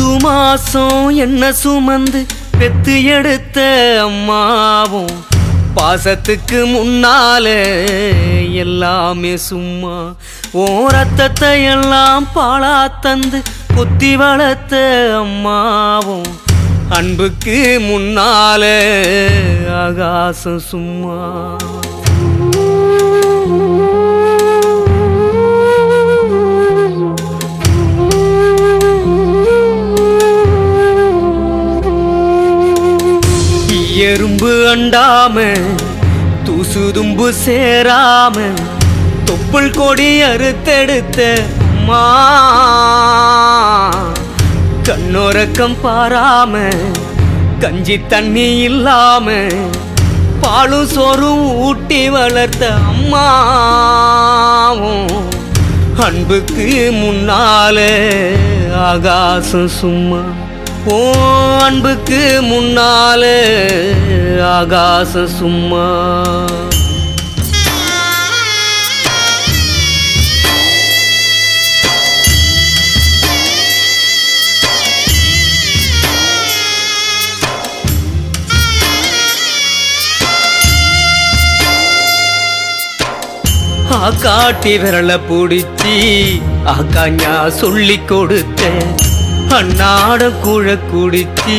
9 மாசம் என்ன சுமந்து பெத்து எடுத்த அம்மாவும் பாசத்துக்கு முன்னால எல்லாமே சும்மா. ஓ ரத்தத்தை எல்லாம் பாழா தந்து குத்தி வளர்த்த அம்மாவும் அன்புக்கு முன்னால ஆகாசம் சும்மா. எறும்பு அண்டாம தூசு தும்பு சேராம தொப்புள் கொடி அறுத்தெடுத்த அம்மா கண்ணோரக்கம் பாராம கஞ்சி தண்ணி இல்லாம பாலும் சோறும் ஊட்டி வளர்த்த அம்மாவும் அன்புக்கு முன்னால ஆகாசம் சும்மா. ஓ அன்புக்கு முன்னால ஆகாசம் சும்மா. காட்டி விரல பிடிச்சி ஆக்காஞா சொல்லி கொடுத்த அன்னாட கூழ குடிச்சி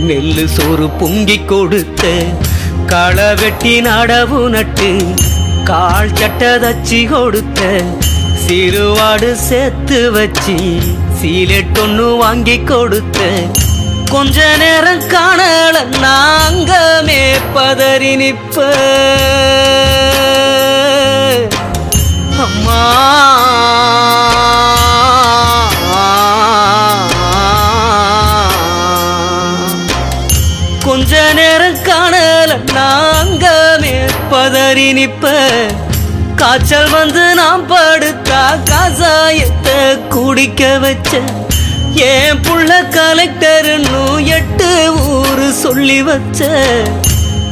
நெல்லு சோறு பொங்கி கொடுத்த களை வெட்டி நடவு நட்டு கால் சட்டை தச்சி கொடுத்த சிறுவாடு சேர்த்து வச்சி சீலெட்டொன்னு வாங்கி கொடுத்த கொஞ்ச நேரம் காணல நாங்கமே பதறி நிப்ப அம்மா. கொஞ்ச நேரம் காணல நாங்கமே பதறி நிப்ப காய்ச்சல் வந்து நாம் படுத்தா கசாயத்தை குடிக்க வச்ச ஏன் புள்ள கலெக்டர்னு 8 ஊரு சொல்லி வச்ச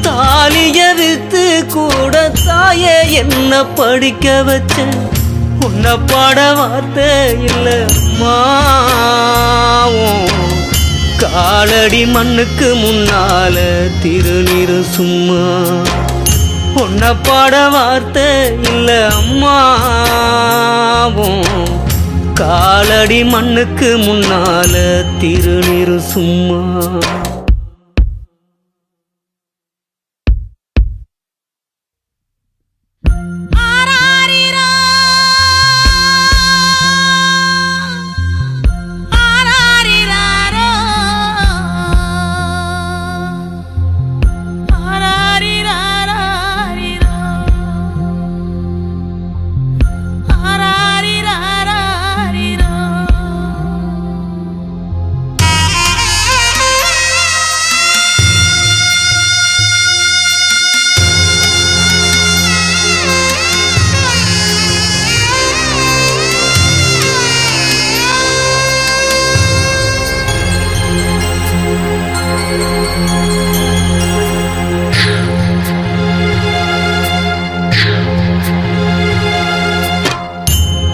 தாலிய வித்து கூட தாய என்ன படிக்க வச்ச உன்னை பாட வார்த்தை இல்ல அம்மாவும் காலடி மண்ணுக்கு முன்னால திருநீரு சும்மா. உன்னை பாட வார்த்தை இல்ல அம்மாவும் காலடி மண்ணுக்கு முன்னால திருநீரு சும்மா.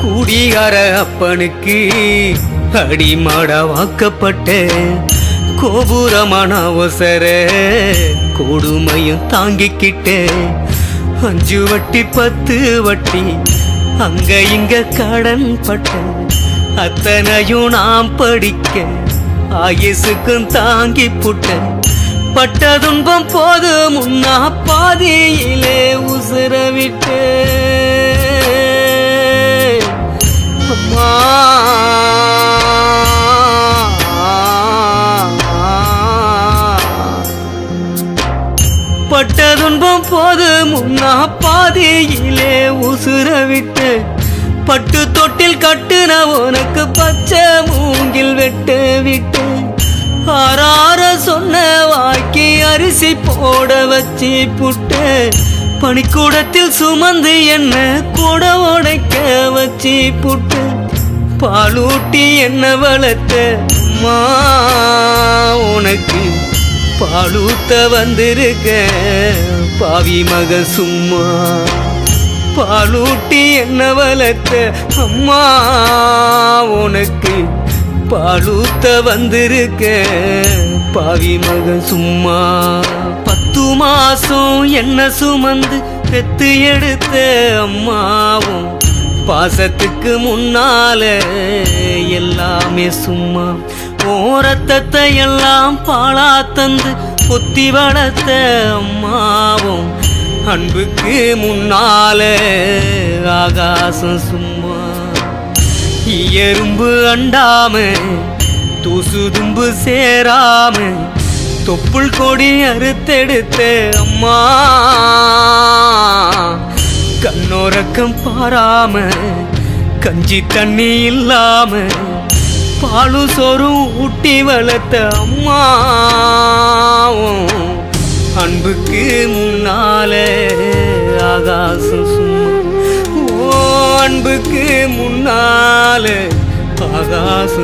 குடிகார அப்பனுக்கு அடிமாட வாக்கப்பட்ட கோபுரமான அவசர கொடுமையும் தாங்கிக்கிட்ட 5 வட்டி 10 வட்டி அங்க இங்க கடன் பட்ட அத்தனையும் நாம் படிக்க ஆயுசுக்கும் தாங்கி புட்ட பட்ட துன்பம் போது முன்னா பாதியிலே உசுர விட்டு அம்மா. பட்ட துன்பம் போது முன்னா பாதியிலே உசுர விட்டு பட்டு தொட்டில் கட்டுன உனக்கு பச்சை மூங்கில் வெட்டு விட்டு ஆறார சொன்ன வாக்கி அரிசி போட வச்சி புட்டு பனிக்கூடத்தில் சுமந்து என்ன கூட உடைக்க வச்சி புட்டு பாலூட்டி என்ன வளர்த்த அம்மா உனக்கு பாலூத்த வந்திருக்க பாவி மக சும்மா. பாலூட்டி என்ன வளர்த்த அம்மா உனக்கு பாலூத்த வந்திருக்க பாவி மகன் சும்மா 10 மாசம் என்ன சுமந்து பெத்து எடுத்த அம்மாவும் பாசத்துக்கு முன்னால எல்லாமே சும்மா ஓரத்தத்தை எல்லாம் பாழா தந்து பொத்தி வளர்த்த அம்மாவும் அன்புக்கு முன்னால ஆகாசம் சும்மா எறும்பு அண்டாம தூசு தும்பு சேராம தொப்புள் கொடி அறுத்தெடுத்த அம்மா கண்ணோரக்கம் பாராம கஞ்சி தண்ணி இல்லாம பாலு சோறும் ஊட்டி வளர்த்த அம்மா அன்புக்கு முன்னால ஆகாசம் சும்மா ஓ அன்புக்கு முன்னால ஆகாசம்